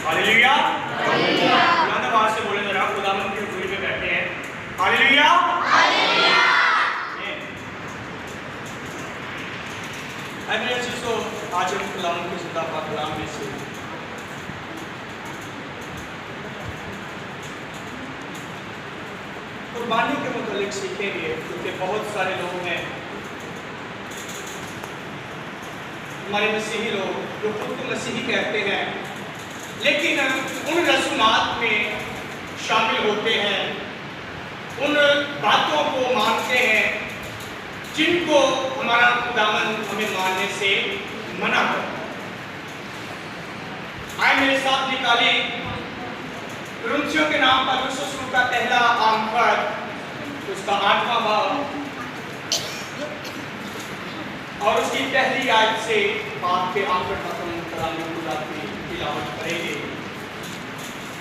Hallelujah. बुलंद आवाज से बोले जरा, खुदावंद की हुजूरी में बैठे हैं। हालेलुया। मेरे दोस्तों, आज हम खुदावंद के जिंदा पाक कलाम में से कुर्बानियों के मुतालिक सीखेंगे, क्योंकि बहुत सारे लोग हैं हमारे मसीही लोग जो खुद को मसीही कहते हैं, लेकिन उन रसूमात में शामिल होते हैं, उन बातों को मानते हैं जिनको हमारा खुदावंद हमें मानने से मना करता है। आए मेरे साथ निकाली कुरिन्थियों के नाम पर रसूल का पहला आम पद, उसका 8वां बाब और उसकी पहली आयत से बात के आखिर तक हम कलाम खुदा की तिलावत करेंगे।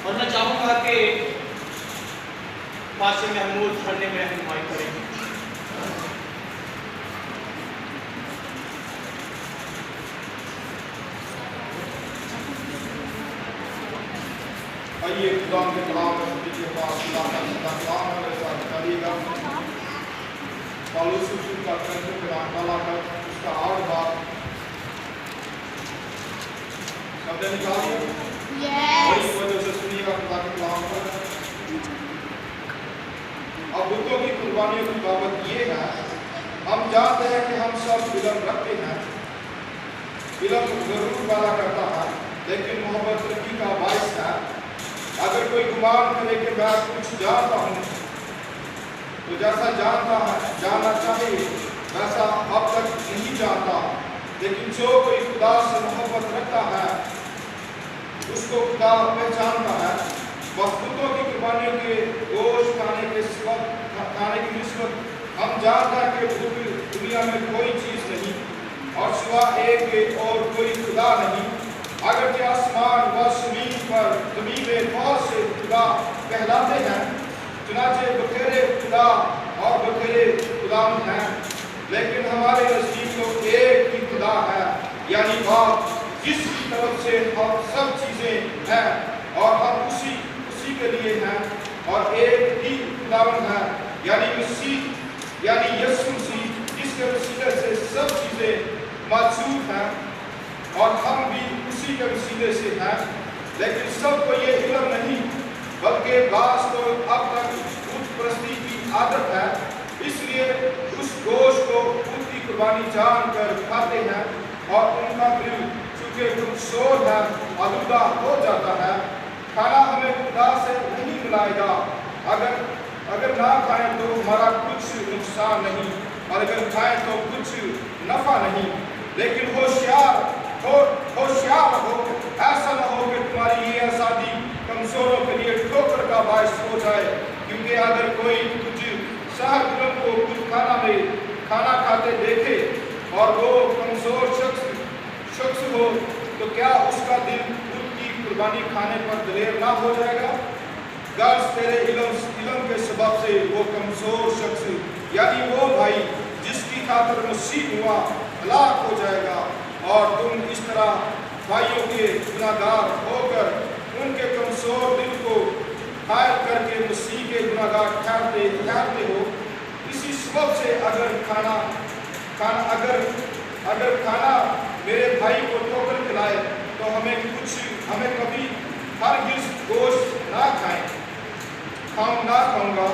और मैं चाहूँगा कि पास्टर महमूद पढ़ने में रहनुमाई करेंगे। आइए खुदा के कलाम के पास कलाम मेरे साथ करिएगा। पौलुस रसूल का कुरिन्थियों के नाम वाला कर उसका 8 बाब शब्द निकालिए और इस वजह से सुनिएगा खुदा के कलाम पर। अब बुतों की कुर्बानियों की बाबत ये है, हम जानते हैं कि हम सब विलम्ब रखते हैं, विलम्ब जरूर वाला करता है, लेकिन मोहब्बत तरक्की का बायस है। अगर कोई गुमान करे कि मैं कुछ जानता हूँ, तो जैसा जानना चाहिए वैसा अब तक नहीं जानता, लेकिन जो कोई खुदा से मोहब्बत रखता है उसको खुदा पहचानता है। बुतों की कुर्बानियों के गोश्त खाने की निस्बत हम जानते हैं कि दुनिया में कोई चीज़ नहीं और सिवा एक और कोई खुदा नहीं। अगर के आसमान व ज़मीन में बहुत से खुदा कहलाते हैं, चुनाचे बखेरे खुदा और बखेरे खुदावंद हैं, लेकिन हमारे नज़दीक तो एक ही खुदा है, यानी बाप, जिसकी तरफ से हम सब चीज़ें हैं और हम उसी के लिए हैं, और एक ही खुदावंद है, यानी मसीह, यानी यीशु मसीह, जिसके वसीले से सब चीज़ें मौजूद हैं और हम भी उसी के वसीले से हैं। लेकिन सबको ये इल्म नहीं, बल्कि बास को अब तक बुत परस्ती की आदत है, इसलिए उस गोश्त को बुत की कुर्बानी जानकर खाते हैं और उनका दिल चूंकि कमजोर है आलूदा हो जाता है। खाना हमें खुदा से नहीं मिलाएगा, अगर ना खाएं तो हमारा कुछ नुकसान नहीं, और अगर खाएं तो कुछ नफा नहीं। लेकिन होशियार हो, ऐसा न हो कि तुम्हारी ये आज़ादी कमजोरों के लिए ठोकर का बायस हो जाए, क्योंकि अगर कोई कुछ शहर को कुछ खाना खाते देखे और वो कमजोर शख्स हो, तो क्या उसका दिल खुद की कुर्बानी खाने पर दलेर ना हो जाएगा? गर्ज तेरे इल्म के सबब से वो कमजोर शख्स, यानी वो भाई जिसकी खातिर मसीह हुआ, हलाक हो जाएगा, और तुम इस तरह भाइयों के गुनाहगार होकर उनके कमजोर दिल को घायल करके मसीह के गुनाहगार ठहरते हो। इसी सबब से अगर खाना मेरे भाई को ठोकर खिलाए, तो हमें कभी हरगिज़ गोश्त ना खाऊंगा,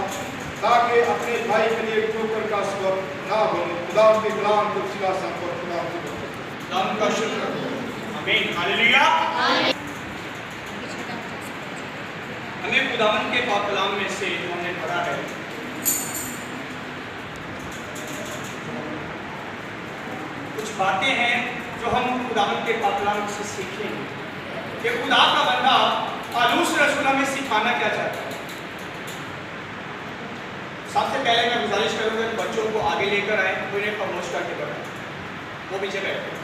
ताकि अपने भाई के लिए ठोकर का सबब ना बनूं। खुदा के कलाम को सिला संपर्क खुदा का शुक्र। आमीन। हालेलुया। हमें खुदावंद के पाक कलाम में से हमने पढ़ा है, कुछ बातें हैं जो हम खुदावंद के पाक कलाम से सीखेंगे कि खुदा का बंदा पौलुस रसूल में सिखाना क्या चाहता है। सबसे पहले मैं गुजारिश करूंगा कि बच्चों को आगे लेकर आए, उन्हें खामोश करके बढ़ाएं, वो पीछे बैठे।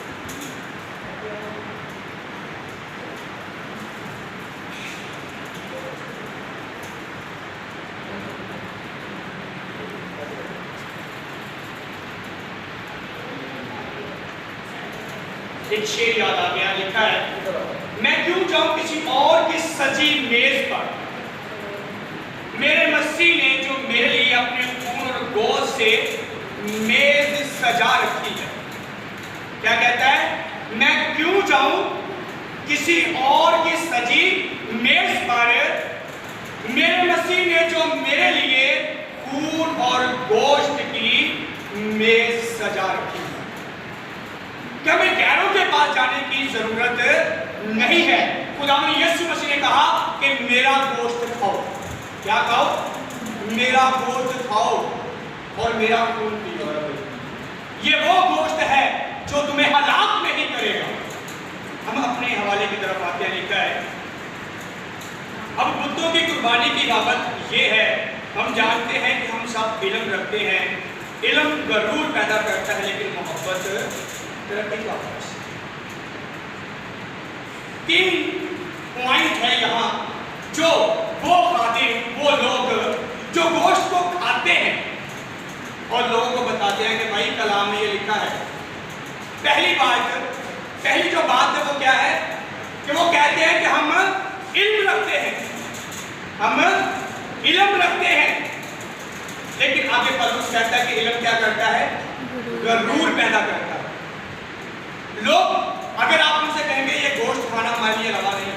एक शेर याद आ गया, लिखा है, मैं क्यों जाऊं किसी और सजी मेज पर मेरे मसीह ने जो मेरे लिए अपने खून और गोश्त से मेज सजा रखी है। क्या कहता है? मैं क्यों जाऊं किसी और की सजी मेज पर? मेरे मसीह ने जो मेरे लिए खून और गोश्त की मेज सजा रखी है। क्या हमें गैरों के पास जाने की जरूरत नहीं है। खुदावंद यीशु मसीह ने कहा कि मेरा गोश्त खाओ। क्या खाओ? मेरा गोश्त खाओ और मेरा खून पियो। ये वो गोश्त है जो तुम्हें हलाक नहीं करेगा। हम अपने हवाले की तरफ आते हैं। लिखा है, अब बुतों की कुर्बानी की बाबत ये है, हम जानते हैं कि हम सब इल्म रखते हैं। इल्म गरूर पैदा करता है लेकिन मोहब्बत तरक्की का वारिस। 3 पॉइंट है यहाँ जो वो खादिम, वो लोग जो गोश्त को खाते हैं और लोगों को बताते हैं कि भाई कलाम में ये लिखा है। पहली जो बात है वो क्या है कि वो कहते हैं कि हम इल्म रखते हैं, हम इल्म रखते हैं। लेकिन आगे पौलुस कहता है कि इल्म क्या करता है? गरूर पैदा करता है। लोग अगर आप उनसे कहेंगे ये गोश्त खाना हमारे लिए रवा नहीं,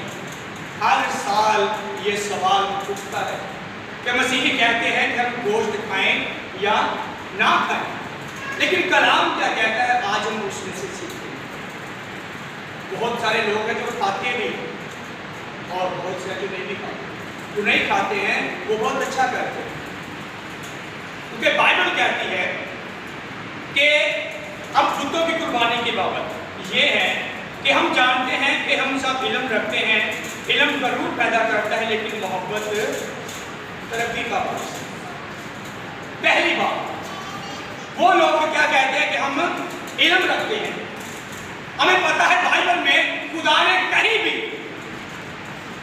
हर साल ये सवाल उठता है कि मसीही कहते हैं कि हम गोश्त खाएं या ना खाएं, लेकिन कलाम क्या कहता है? आज हम उसमें से सीखते हैं। बहुत सारे लोग हैं जो खाते भी और बहुत से जो नहीं भी खाते। जो नहीं खाते हैं वो बहुत अच्छा करते हैं, क्योंकि बाइबल कहती है कि अब बुतों की कुर्बानी की बाबत ये है कि हम जानते हैं कि हम सब इल्म रखते हैं। इल्म जरूर पैदा करता है लेकिन मोहब्बत तरक्की का वारिस। पहली बात, वो लोग क्या कहते हैं कि हम इल्म रखते हैं। हमें पता है बाइबल में खुदा ने कहीं भी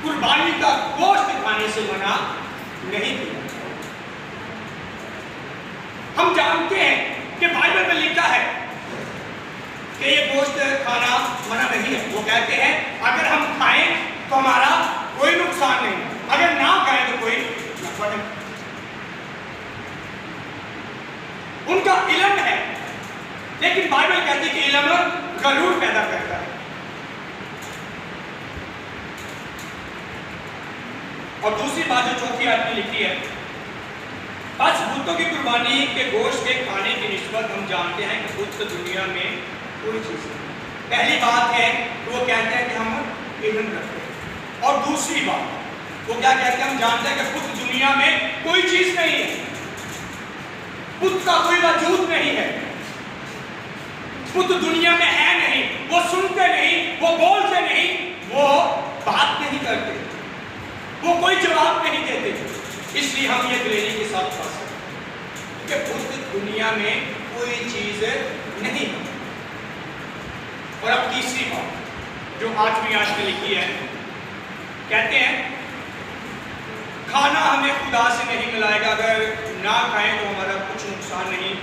कुर्बानी का गोश्त खाने से मना नहीं किया। हम जानते हैं कि बाइबल में लिखा है कि ये गोश्त खाना मना नहीं है। वो कहते हैं अगर हम खाएं तो हमारा कोई नुकसान नहीं, अगर ना खाएं तो कोई नफा नहीं। उनका इल्म है, लेकिन बाइबल कहती है कि इल्म गरूर पैदा करता है। और दूसरी बात जो चौथी आयत में लिखी है, बस बुतों की कुर्बानी के गोश्त के खाने की निस्बत हम जानते हैं कि बुत दुनिया में कोई चीज नहीं। पहली बात है वो कहते हैं कि हम इल्म रखते हैं, और दूसरी बात वो क्या कहते हैं? हम जानते हैं कि बुत दुनिया में कोई चीज नहीं है, बुत का कोई वजूद नहीं है, बुत दुनिया में है नहीं। वो सुनते नहीं, वो बोलते नहीं, वो बात नहीं करते, वो कोई जवाब नहीं देते। इसलिए हम ये दिलेरी के साथ खा सकते कि बुत दुनिया में कोई चीज नहीं है। और अब तीसरी बात जो 8वीं आयत में लिखी है, कहते हैं खाना हमें खुदा से नहीं मिलाएगा, अगर ना खाएं तो हमारा कुछ नुकसान नहीं,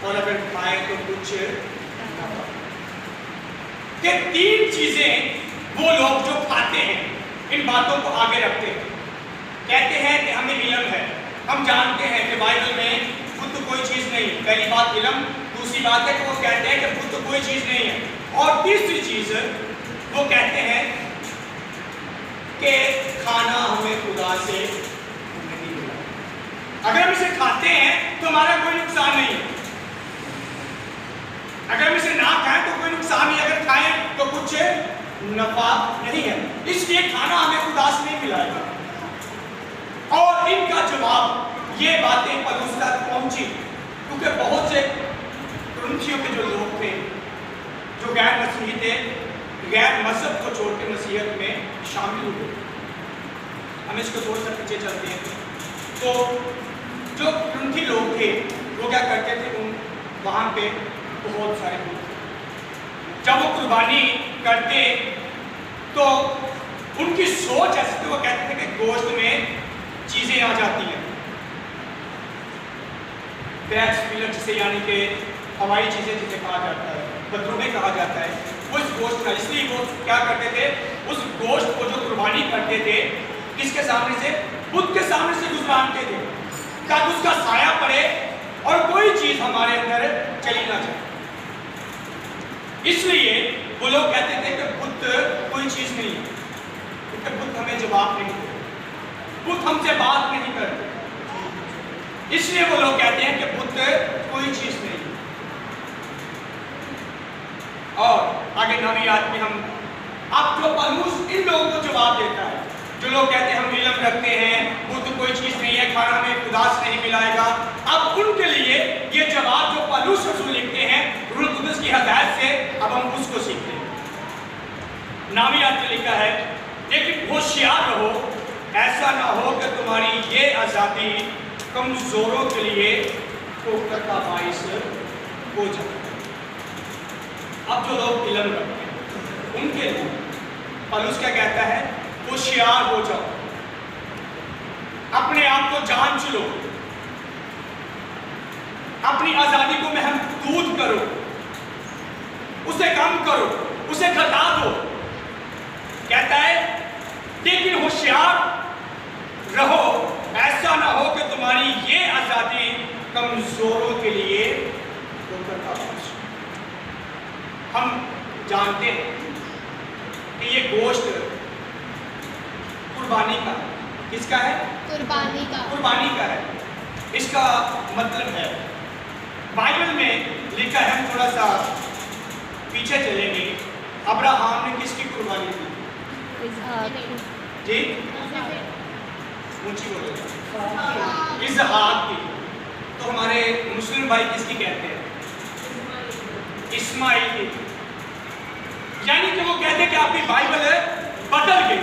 और अगर खाएं तो कुछ नफा। ये 3 चीजें वो लोग जो खाते हैं इन बातों को आगे रखते हैं। कहते हैं कि हमें इल्म है, हम जानते हैं कि बाइबल में बुत कोई चीज नहीं। पहली बात इल्म, दूसरी बात है कि वो कहते हैं कि बुत कोई चीज नहीं है, और तीसरी चीज वो कहते हैं कि खाना हमें खुदा से नहीं मिला। अगर हम इसे खाते हैं तो हमारा कोई नुकसान नहीं है, अगर हम इसे ना खाएं तो कोई नुकसान नहीं, अगर खाएं तो कुछ नफा नहीं है। इसलिए खाना हमें खुदा से नहीं मिलाएगा। और इनका जवाब ये बातें पौलुस तक पहुंची, क्योंकि बहुत से कुरिन्थियों के जो लोग थे जो गैर मसीही थे, गैर मजहब को छोड़ के मसीहत में शामिल हुए। हम इसको थोड़ा सा पीछे चलते हैं। तो जो कुरिन्थी लोग थे वो क्या करते थे? वहाँ पे बहुत सारे लोग थे। जब वो कुर्बानी करते तो उनकी सोच ऐसी थी, वो कहते थे कि गोश्त में चीजें आ जाती हैं, जिसे यानी कि हवाई चीजें जिसे कहा जाता है, पत्थरों में कहा जाता है, वो इस गोश्त का, इसलिए वो क्या करते थे? उस गोश्त को जो कुर्बानी करते थे کس کے سامنے سے؟ بت کے سامنے سے گزرانتے تھے تاکہ اس کا سایہ پڑے اور کوئی چیز ہمارے اندر چلی نہ جائے۔ اس لیے وہ لوگ کہتے تھے کہ بت کوئی چیز نہیں ہے، کیونکہ بت ہمیں جواب نہیں دیتے، بت ہم سے بات نہیں کرتے، اس لیے وہ لوگ کہتے ہیں کہ بت کوئی چیز نہیں ہے۔ اور آگے نویں آیت میں ہم اب جو پولس ان لوگوں کو جواب دیتا ہے جو لوگ کہتے ہیں ہم علم رکھتے ہیں، بت کوئی چیز نہیں ہے، کھانا ہمیں خدا سے نہیں ملائے گا، اب ان کے لیے یہ جواب جو پولس رسول لکھتے ہیں روح القدس کی ہدایت سے، اب ہم اس کو سیکھتے ہیں۔ نویں آیت میں لکھا ہے لیکن ہوشیار رہو، ایسا نہ ہو کہ تمہاری یہ آزادی کمزوروں کے لیے ٹھوکر کا باعث ہو جائے۔ اب جو لوگ علم رکھتے ہیں ان کے لیے پولس کیا کہتا ہے؟ ہوشیار ہو جاؤ، اپنے آپ کو جانچ لو، اپنی آزادی کو محدود کرو، اسے کم کرو، اسے گھٹا دو۔ کہتا ہے لیکن ہوشیار رہو، ایسا نہ ہو کہ تمہاری یہ آزادی کمزوروں کے لیے ٹھوکر کا باعث۔ ہم جانتے ہیں کہ یہ گوشت قربانی کا، کس کا ہے؟ قربانی کا ہے۔ اس کا مطلب ہے بائبل میں لکھا ہے، ہم تھوڑا سا پیچھے چلیں گے، ابراہام نے کس کی قربانی کی؟ جی اونچی بولے، اسحاق کی۔ تو ہمارے مسلم بھائی کس کی کہتے ہیں؟ اسماعیل کی۔ یعنی کہ وہ کہتے ہیں کہ آپ کی بائبل بدل گئی۔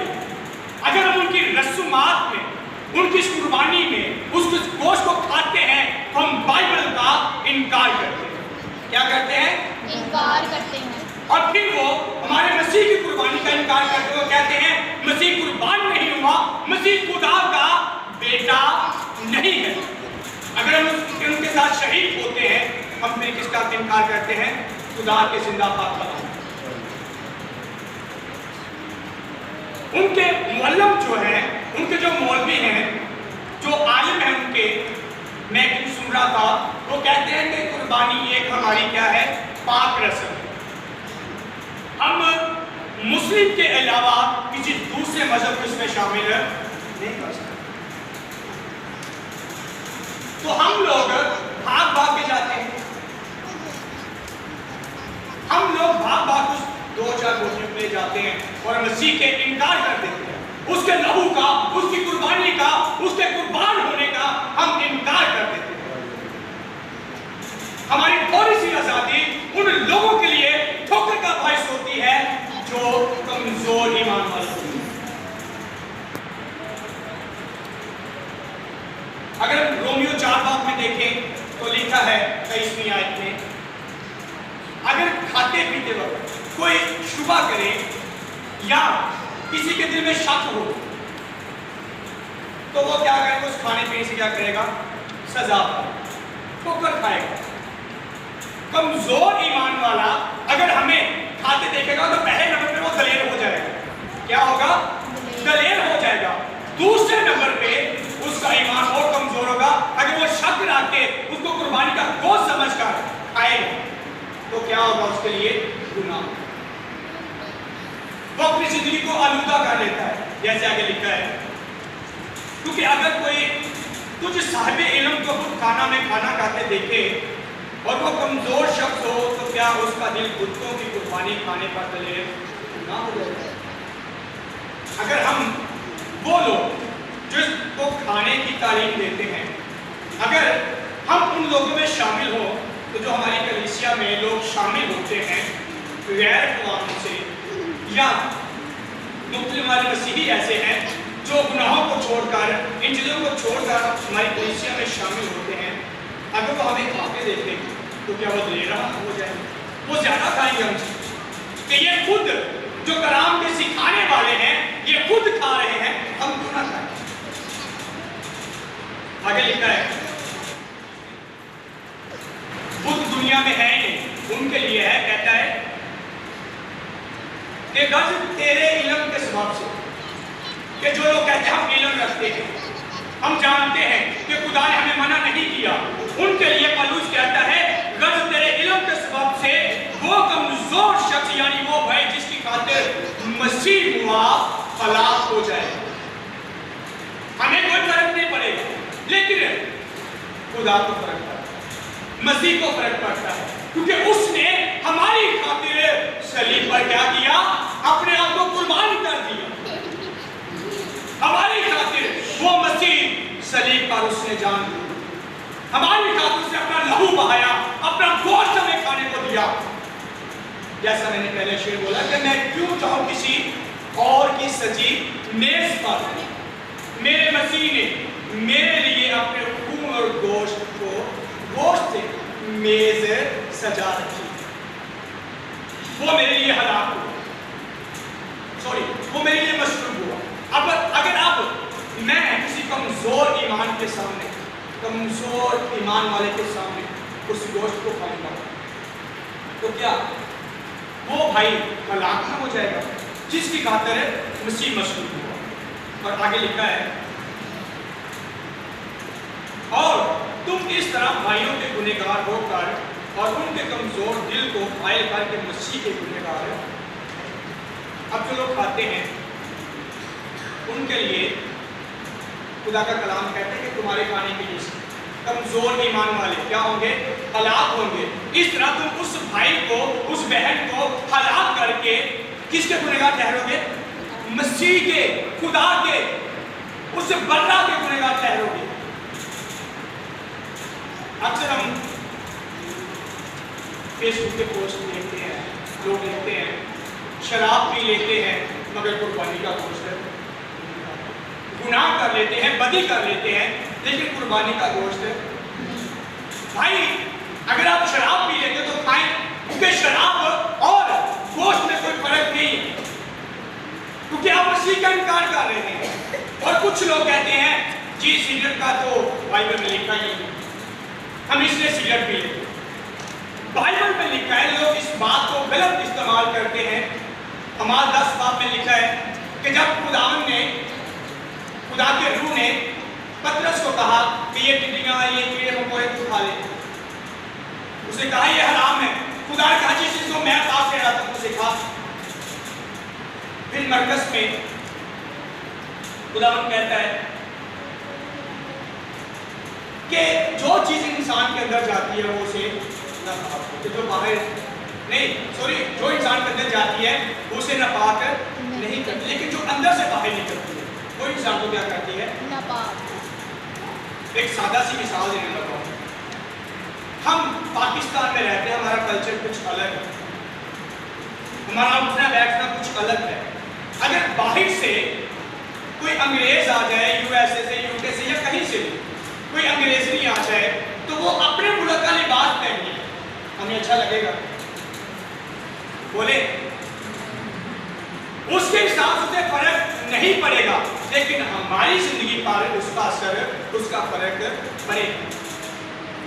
اگر ہم ان کی رسومات میں، ان کی قربانی میں اس گوشت کو کھاتے ہیں تو ہم بائبل کا انکار کرتے ہیں۔ کیا کرتے ہیں؟ انکار کرتے ہیں۔ اور پھر وہ ہمارے مسیح کی قربانی کا انکار کرتے ہیں، وہ کہتے ہیں مسیح قربان نہیں ہوا، مسیح خدا کا بیٹا نہیں ہے۔ اگر ہم ان کے ساتھ شریک ہوتے ہیں، ہم پھر کس کا انکار کرتے ہیں؟ خدا کے زندہ پاک کا۔ ان کے معلم جو ہیں، ان کے جو مولوی ہیں، جو عالم ہیں ان کے، میں سن رہا تھا، وہ کہتے ہیں کہ قربانی ایک ہماری کیا ہے؟ پاک رسم ہے۔ ہم مسلم کے علاوہ کسی دوسرے مذہب کو اس میں شامل نہیں کر سکتے۔ تو ہم لوگ بھاگ کے جاتے ہیں، ہم لوگ بھاگ اس 2-4 گوشتوں لے جاتے ہیں اور مسیح کے انکار کر دیتے ہیں، اس کے لہو کا، اس کی قربانی کا، اس کے قربان ہونے کا ہم انکار کر دیتے ہیں۔ ہماری تھوڑی سی آزادی ان لوگوں کے لیے ٹھوکر کا باعث ہوتی ہے جو کمزور ایمان والے ہوتے ہیں۔ اگر ہم رومیو 4 باب میں دیکھیں تو لکھا ہے 23ویں آیت میں، اگر کھاتے پیتے وقت کوئی شبہ کرے یا کسی کے دل میں شک ہو تو وہ کیا کرے گا؟ اس کھانے پینے سے کیا کرے گا؟ سزا پائے، ٹھوکر کھائے گا۔ کمزور ایمان والا اگر ہمیں کھاتے دیکھے گا تو پہلے نمبر پہ وہ دلیر ہو جائے گا۔ کیا ہوگا؟ دلیر ہو جائے گا۔ دوسرے نمبر پہ اس کا ایمان اور کمزور ہوگا۔ اگر وہ شک رکھ کے اس کو قربانی کا گوشت سمجھ کر کھائے گا تو کیا ہوگا؟ اس کے لیے گناہ، وہ اپنی زندگی کو آلودہ کر لیتا ہے، جیسے آگے لکھا ہے۔ کیونکہ اگر کوئی کچھ صاحب علم کو کھانا میں کھانا کھاتے دیکھے اور وہ کمزور شخص ہو تو کیا اس کا دل بتوں کی قربانی کھانے پر دلیر نہ ہو جائے گا؟ اگر ہم وہ لوگ جس کو کھانے کی تعلیم دیتے ہیں، اگر ہم ان لوگوں میں شامل ہوں تو جو ہماری کلیسیا میں لوگ شامل ہوتے ہیں غیر اقوام سے، یا مختلف ہمارے مسیحی ایسے ہیں جو گناہوں کو چھوڑ کر، ان چیزوں کو چھوڑ کر ہماری کلیسیا میں شامل ہوتے ہیں، اگر وہ ہمیں کھاتے دیکھیں تو کیا وہ دلیرا ہو جائیں گے؟ وہ زیادہ کھائیں گے ہم سے کہ یہ خود جو کلام کے سکھانے والے ہیں یہ خود کھا رہے ہیں، ہم کیوں نہ کھائیں؟ آگے لکھا ہے بت دنیا میں ہے نہیں، ان کے لیے ہے، کہتا ہے کہ غضب تیرے علم کے سبب سے، کہ جو لوگ کہتے ہیں ہم رکھتے ہیں. ہم جانتے ہیں کہ خدا نے ہمیں منع نہیں کیا. ان کے لیے پولس کہتا ہے غرض تیرے علم کے سبب سے وہ کمزور شخص یعنی وہ بھائی جس کی خاطر مسیح ہوا ہلاک ہو جائے. ہمیں کوئی فرق نہیں پڑے گا لیکن خدا کو فرق پڑتا ہے, مسیح کو فرق پڑتا ہے, کیونکہ اس نے ہماری خاطر صلیب پر کیا کیا, اپنے آپ کو قربان کر دیا. ہماری خاطر وہ مسیح صلیب پر اس نے جان دی, ہماری خاطر سے اپنا لہو بہایا, اپنا گوشت ہمیں کھانے کو دیا. جیسا میں نے پہلے شعر بولا کہ میں کیوں چاہوں کسی اور کی سجی میز پر, میرے مسیح نے میرے لیے اپنے خون اور گوشت سے میز سجا رکھی. وہ میرے لیے ہلاک ہوا, وہ میرے لیے مصلوب ہوا. اب اگر میں کسی کمزور ایمان کے سامنے, کمزور ایمان والے کے سامنے اس گوشت کو کھاؤں گا تو کیا وہ بھائی ہلاک نہ ہو جائے گا جس کی خاطر مسیح مصلوب ہوا. اور آگے لکھا ہے اور تم اس طرح بھائیوں کے گنہگار ہو کر اور ان کے کمزور دل کو قائل کر کے مسیح کے گنہگار ہیں. اب جو لوگ کھاتے ہیں ان کے لیے خدا کا کلام کہتے ہیں کہ تمہارے کھانے کے لیے کمزور ایمان والے کیا ہوں گے, ہلاک ہوں گے. اس طرح تم اس بھائی کو, اس بہن کو ہلاک کر کے کس کے گنہگار ٹھہرو گے, مسیح کے, خدا کے, اس برا کے گنہگار ٹھہرو گے. اکثر ہم فیس بک کے پوسٹ دیکھتے ہیں, لوگ لکھتے ہیں شراب پی لیتے ہیں مگر قربانی کا گوشت ہے, گناہ کر لیتے ہیں, بدی کر لیتے ہیں لیکن قربانی کا گوشت ہے. بھائی اگر آپ شراب پی لیتے تو کھائیں, کیونکہ شراب اور گوشت میں کوئی فرق نہیں ہے, کیونکہ آپ مسیح کا انکار کر رہے ہیں. اور کچھ لوگ کہتے ہیں جی سگریٹ کا تو بائبل میں لکھا ہی نہیں, ہم اس لیے سگریٹ پی لیتے. بائبل میں لکھا ہے, لوگ اس بات کو غلط استعمال کرتے ہیں. ہمارا 10 باب میں لکھا ہے کہ جب خدا کے روح نے پترس کو کہا کہ یہ ٹڈیاں, یہ کیڑے مکوڑے تو کھا لے, اس نے کہا یہ حرام ہے. خدا نے کہا جس چیز کو میں پاک کہہ رہا تھا اسے کھا. پھر مرکز میں خداوند کہتا ہے کہ جو چیز انسان کے اندر جاتی ہے وہ اسے ناپاک, جو باہر نہیں جو انسان کے اندر جاتی ہے وہ اسے ناپاک نہیں کرتی, لیکن جو اندر سے باہر نکلتی ہے وہ انسان کو کیا کرتی ہے, ناپاک. ایک سادہ سی مثال دینے لگا ہوں. ہم پاکستان میں رہتے ہیں, ہمارا کلچر کچھ الگ ہے, ہمارا اٹھنا بیٹھنا کچھ الگ ہے. اگر باہر سے کوئی انگریز آ جائے, یو ایس اے سے, یو کے سے یا کہیں سے کوئی انگریز نہیں آ جائے تو وہ اپنے ملک کا لباس پہنے, ہمیں اچھا لگے گا, بولے اس کے حساب سے فرق نہیں پڑے گا, لیکن ہماری زندگی پر اس کا اثر, اس کا فرق پڑے گا.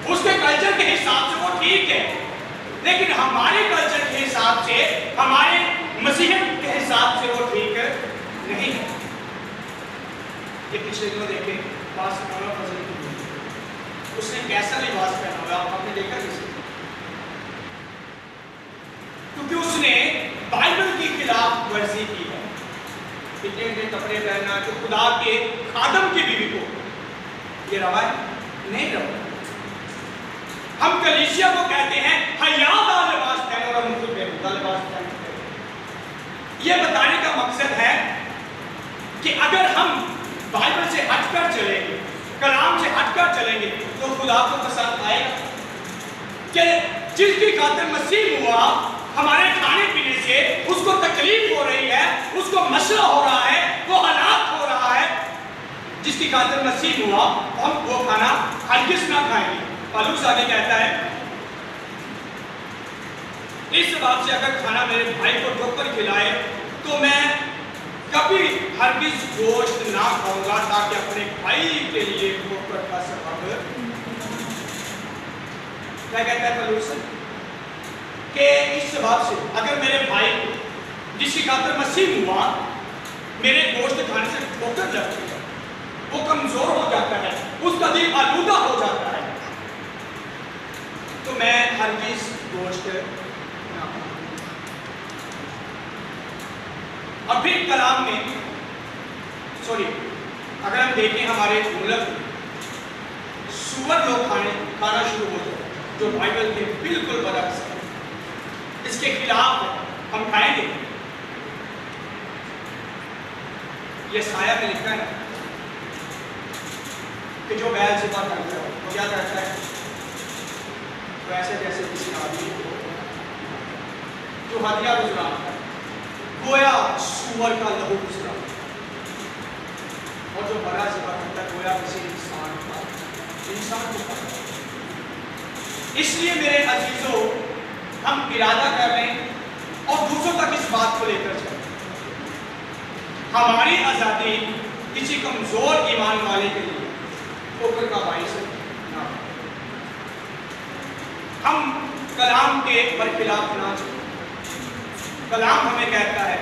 اس کے کلچر کے حساب سے وہ ٹھیک ہے, لیکن ہمارے کلچر کے حساب سے, ہمارے مسیحیت کے حساب سے وہ ٹھیک نہیں ہے. یہ پچھلے دنوں دیکھیں اس نے کیسا لباس پہنا ہوا, آپ نے دیکھا کسی, کیونکہ اس نے بائبل کی خلاف ورزی کی ہے. اتنے کپڑے پہننا کہ خدا کے خادم کی بیوی کو یہ روا ہے, نہیں روا. ہم کلیسیا کو کہتے ہیں حیادار لباس پہنو اور ہم خود بےہودہ لباس پہنتے ہیں. یہ بتانے کا مقصد ہے کہ اگر ہم بائبل سے ہٹ کر چلیں گے, کلام سے ہٹ کر چلیں گے تو خدا کو پسند آئے گا کہ جس کی خاطر مسیح ہوا, ہمارے کھانے پینے سے اس کو تکلیف ہو رہی ہے, اس کو مسئلہ ہو رہا ہے, وہ ہلاک ہو رہا ہے, جس کی خاطر مسیح ہوا, ہم وہ کھانا ہرگز نہ کھائیں گے. پالوس آگے کہتا ہے اس بات سے اگر کھانا میرے بھائی کو ٹھوک کر کھلائے تو میں کبھی ہرگز گوشت نہ کھاؤں گا تاکہ اپنے بھائی کے لیے ٹھوکر کا سبب. کیا کہتا ہے پالوس کہ اس بات سے اگر میرے بھائی کو جس کی خاطر مسیح ہوا میرے گوشت کھانے سے ٹھوکر لگتی ہے कमजोर हो जाता है, उसका दिल आलूदा हो जाता है। तो मैं हरगिज़ गोश्त ना खाऊं। और फिर कलाम में अगर हम देखें हमारे मुल्क सुअर लोग खाना शुरू हो जाए, जो बाइबल के बिल्कुल बरक्स है, इसके खिलाफ हम खाएंगे। यशायाह में लिखा है कि जो बैल ज़िबा करता है वो क्या करता है, तो ऐसे जैसे किसी आदमी को जो हदिया गुजराता है, गोया सुअर का लहू गुजरा, और जो बड़ा ज़िबा करता है गोया किसी इंसान को खाता। इसलिए मेरे अजीजों, हम इरादा कर लें और दूसरों तक इस बात को लेकर चलें, हमारी आज़ादी किसी कमजोर ईमान वाले के लिए ठोकर का बाइस ना हो। हम कलाम के बरखिलाफ ना चलें। कलाम हमें कहता है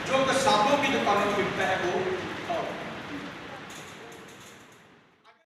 जो कसाबों की दुकानों में बिकता है वो